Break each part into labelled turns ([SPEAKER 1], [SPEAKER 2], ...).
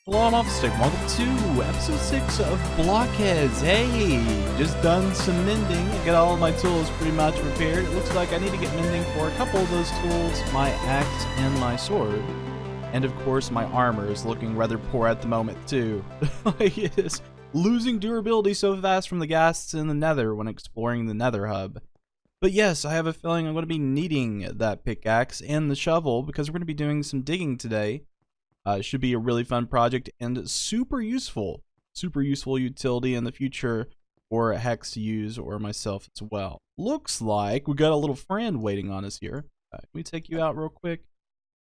[SPEAKER 1] Hello, I'm WaffleStick. Welcome to episode 6 of BlockHeads. Hey, just done some mending. Got all of my tools pretty much repaired. It looks like I need to get mending for a couple of those tools, my axe and my sword. And of course, my armor is looking rather poor at the moment too. Like it is losing durability so fast from the ghasts in the nether when exploring the nether hub. But yes, I have a feeling I'm going to be needing that pickaxe and the shovel because we're going to be doing some digging today. Should be a really fun project and super useful utility in the future for Hex to use or myself as well. Looks like we got a little friend waiting on us here. Can we take you out real quick?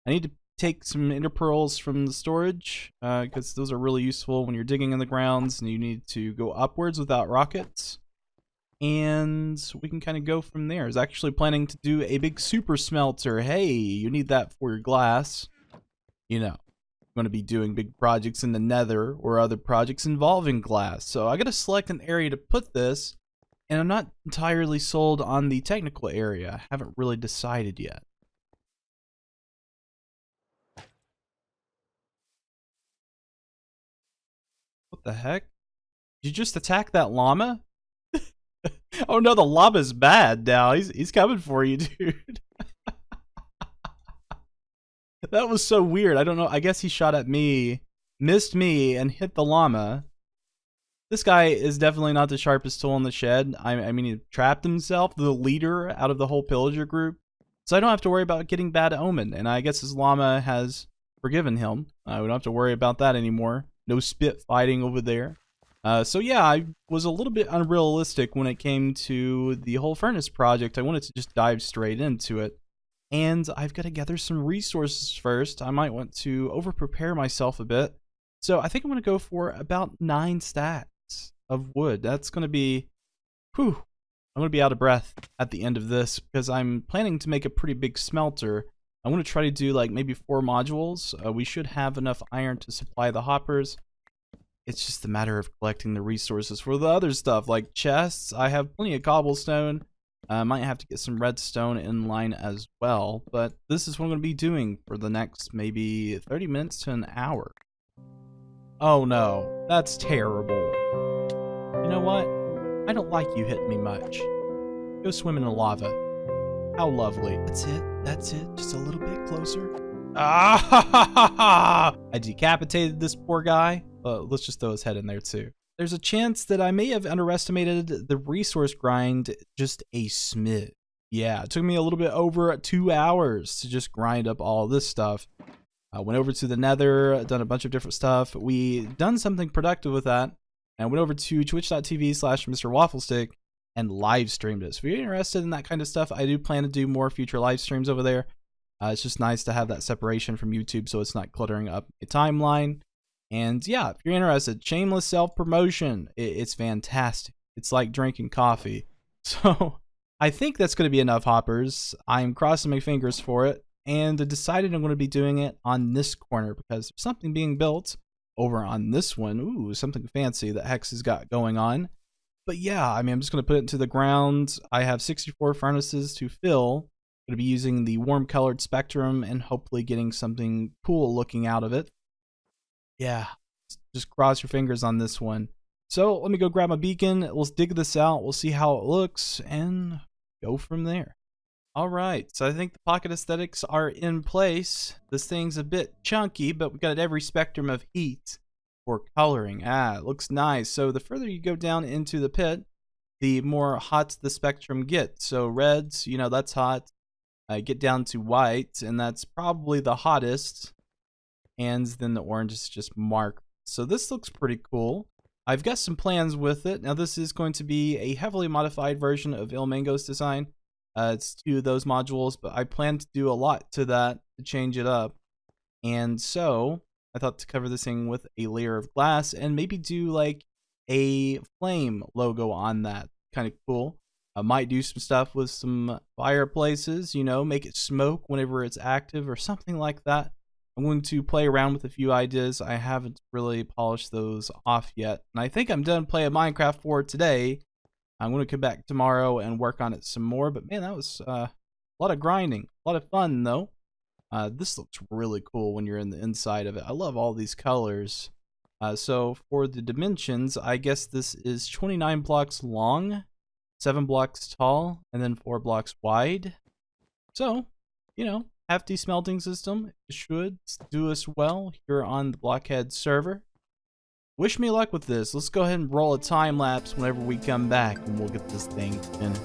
[SPEAKER 1] I need to take some ender pearls from the storage because those are really useful when you're digging in the grounds and you need to go upwards without rockets. And we can kind of go from there. I was actually planning to do a big super smelter. Hey, you need that for your glass. You know. Going to be doing big projects in the nether or other projects involving glass. So I got to select an area to put this, and I'm not entirely sold on the technical area. I haven't really decided yet. What the heck? Did you just attack that llama? Oh no, the llama's bad now. He's coming for you, dude. That was so weird. I don't know. I guess he shot at me, missed me, and hit the llama. This guy is definitely not the sharpest tool in the shed. I mean, he trapped himself, the leader out of the whole pillager group. So I don't have to worry about getting bad omen. And I guess his llama has forgiven him. We don't have to worry about that anymore. No spit fighting over there. So yeah, I was a little bit unrealistic when it came to the whole furnace project. I wanted to just dive straight into it. And I've got to gather some resources first. I might want to over-prepare myself a bit. So I think I'm going to go for about 9 stacks of wood. That's going to be, I'm going to be out of breath at the end of this because I'm planning to make a pretty big smelter. I want to try to do like maybe 4 modules. We should have enough iron to supply the hoppers. It's just a matter of collecting the resources for the other stuff like chests. I have plenty of cobblestone. I might have to get some redstone in line as well, but this is what I'm going to be doing for the next maybe 30 minutes to an hour. Oh no, that's terrible. You know what? I don't like you hitting me much. Go swim in the lava. How lovely. That's it, just a little bit closer. Ah! I decapitated this poor guy. Let's just throw his head in there too. There's a chance that I may have underestimated the resource grind just a smidge. Yeah, it took me a little bit over 2 hours to just grind up all this stuff. I went over to the nether, done a bunch of different stuff. We done something productive with that. And went over to twitch.tv/MrWaffleStick and live streamed it. So if you're interested in that kind of stuff, I do plan to do more future live streams over there. It's just nice to have that separation from YouTube so it's not cluttering up a timeline. And yeah, if you're interested, shameless self-promotion, it's fantastic. It's like drinking coffee. So I think that's going to be enough hoppers. I'm crossing my fingers for it. And I decided I'm going to be doing it on this corner because there's something being built over on this one. Ooh, something fancy that Hex has got going on. But yeah, I mean, I'm just going to put it into the ground. I have 64 furnaces to fill. I'm going to be using the warm colored spectrum and hopefully getting something cool looking out of it. Yeah, just cross your fingers on this one. So let me go grab my beacon. Let's dig this out. We'll see how it looks and go from there. All right, so I think the pocket aesthetics are in place. This thing's a bit chunky, but we got every spectrum of heat for coloring. It looks nice. So the further you go down into the pit, the more hot the spectrum gets. So reds, you know, that's hot. Get down to white, and that's probably the hottest. And then the orange is just marked. So this looks pretty cool. I've got some plans with it. Now this is going to be a heavily modified version of Ilmango's design. It's 2 of those modules, but I plan to do a lot to that to change it up. And so I thought to cover this thing with a layer of glass and maybe do like a flame logo on that. Kind of cool. I might do some stuff with some fireplaces, you know, make it smoke whenever it's active or something like that. I'm going to play around with a few ideas. I haven't really polished those off yet. And I think I'm done playing Minecraft for today. I'm going to come back tomorrow and work on it some more. But man, that was a lot of grinding. A lot of fun, though. This looks really cool when you're in the inside of it. I love all these colors. So for the dimensions, I guess this is 29 blocks long, 7 blocks tall, and then 4 blocks wide. So, you know, hefty smelting system. It should do us well here on the BlockHeads server. Wish me luck with this. Let's go ahead and roll a time lapse whenever we come back, and we'll get this thing finished.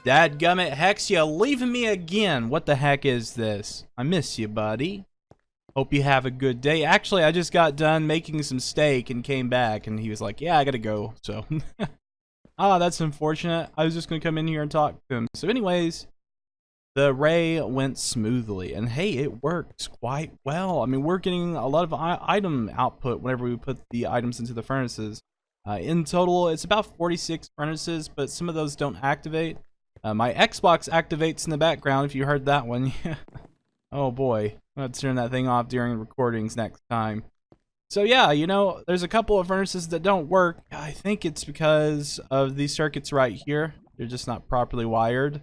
[SPEAKER 1] Dadgummit, Hex, you leaving me again. What the heck is this? I miss you, buddy. Hope you have a good day. Actually, I just got done making some steak and came back, and he was like, yeah, I gotta go, so. That's unfortunate. I was just gonna come in here and talk to him. So anyways, the array went smoothly, and hey, it works quite well. I mean, we're getting a lot of item output whenever we put the items into the furnaces. In total, it's about 46 furnaces, but some of those don't activate. My Xbox activates in the background, if you heard that one. Oh boy, I'm gonna turn that thing off during recordings next time. So yeah, you know, there's a couple of furnaces that don't work. I think it's because of these circuits right here. They're just not properly wired.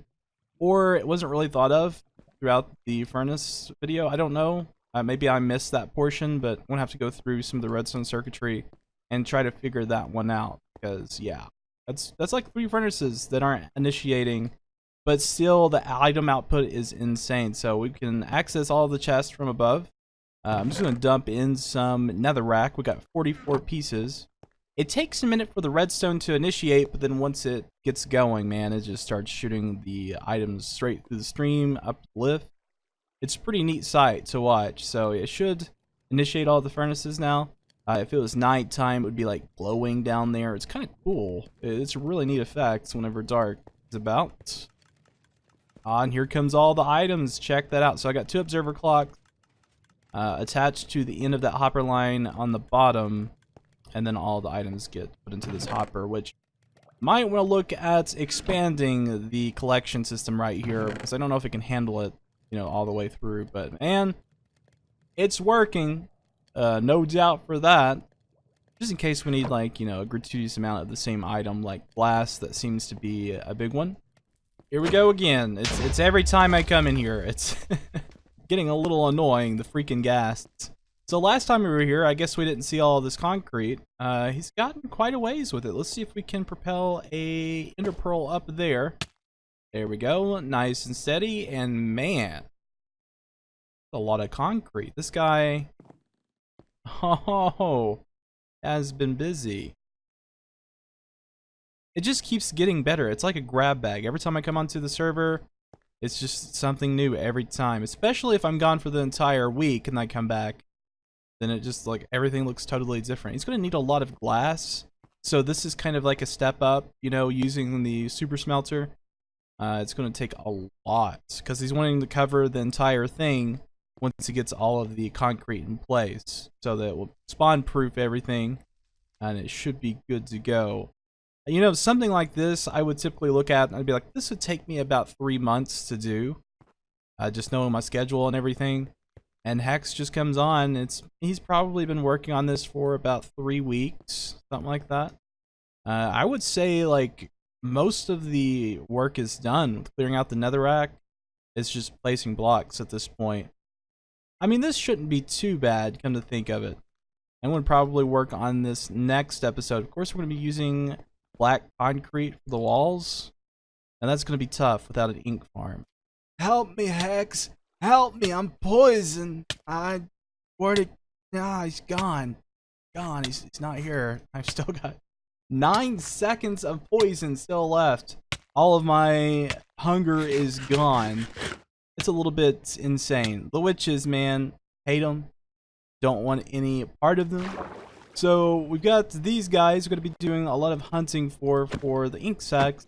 [SPEAKER 1] Or it wasn't really thought of throughout the furnace video. I don't know. Maybe I missed that portion, but I'm gonna have to go through some of the redstone circuitry and try to figure that one out. Because yeah, that's like 3 furnaces that aren't initiating, but still the item output is insane. So we can access all the chests from above. I'm just going to dump in some netherrack. We got 44 pieces. It takes a minute for the redstone to initiate, but then once it gets going, man, it just starts shooting the items straight through the stream, up the lift. It's a pretty neat sight to watch. So it should initiate all the furnaces now. If it was nighttime, it would be like glowing down there. It's kind of cool. It's a really neat effect whenever dark is about. And here comes all the items. Check that out. So I got 2 observer clocks attached to the end of that hopper line on the bottom, and then all the items get put into this hopper, which might want to look at expanding the collection system right here, because I don't know if it can handle it, you know, all the way through. But man, it's working. No doubt for that. Just in case we need, like, you know, a gratuitous amount of the same item, like glass. That seems to be a big one. Here we go again. It's every time I come in here. It's getting a little annoying, the freaking gas. So last time we were here, I guess we didn't see all this concrete. He's gotten quite a ways with it. Let's see if we can propel a ender pearl up there. There we go. Nice and steady. And man, a lot of concrete. This guy... Oh, has been busy. It just keeps getting better. It's like a grab bag. Every time I come onto the server, it's just something new every time. Especially if I'm gone for the entire week and I come back, then it just, like, everything looks totally different. He's going to need a lot of glass. So this is kind of like a step up, you know, using the super smelter. It's going to take a lot because he's wanting to cover the entire thing once he gets all of the concrete in place, so that it will spawn proof everything and it should be good to go. You know, something like this I would typically look at and I'd be like, this would take me about 3 months to do, just knowing my schedule and everything. And Hex just comes on. He's probably been working on this for about 3 weeks, something like that. I would say like most of the work is done with clearing out the netherrack. It's just placing blocks at this point. I mean, this shouldn't be too bad, come to think of it. I'm going to probably work on this next episode. Of course, we're going to be using black concrete for the walls, and that's going to be tough without an ink farm. Help me, Hex! Help me! I'm poisoned! Where'd it... Nah, he's gone. Gone. He's not here. I've still got 9 seconds of poison still left. All of my hunger is gone. It's a little bit insane. The witches, man, hate them. Don't want any part of them. So we've got these guys we're going to be doing a lot of hunting for the ink sacks,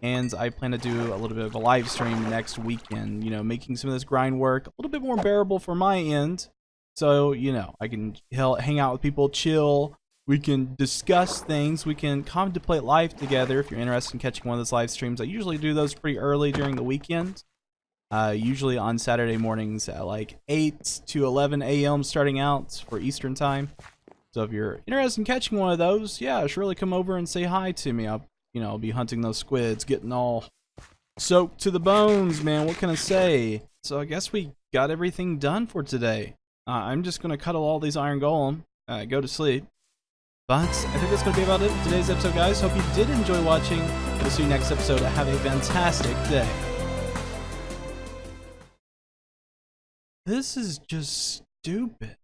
[SPEAKER 1] and I plan to do a little bit of a live stream next weekend, you know, making some of this grind work a little bit more bearable for my end. So, you know, I can hang out with people, chill, we can discuss things, we can contemplate life together. If you're interested in catching one of those live streams, I usually do those pretty early during the weekend. Usually on Saturday mornings at like 8 to 11 a.m. starting out for Eastern time. So if you're interested in catching one of those, yeah, surely come over and say hi to me. I'll be hunting those squids, getting all soaked to the bones, man. What can I say? So I guess we got everything done for today. I'm just gonna cuddle all these iron golem, go to sleep. But I think that's gonna be about it for today's episode, guys. Hope you did enjoy watching. We'll see you next episode. Have a fantastic day. This is just stupid.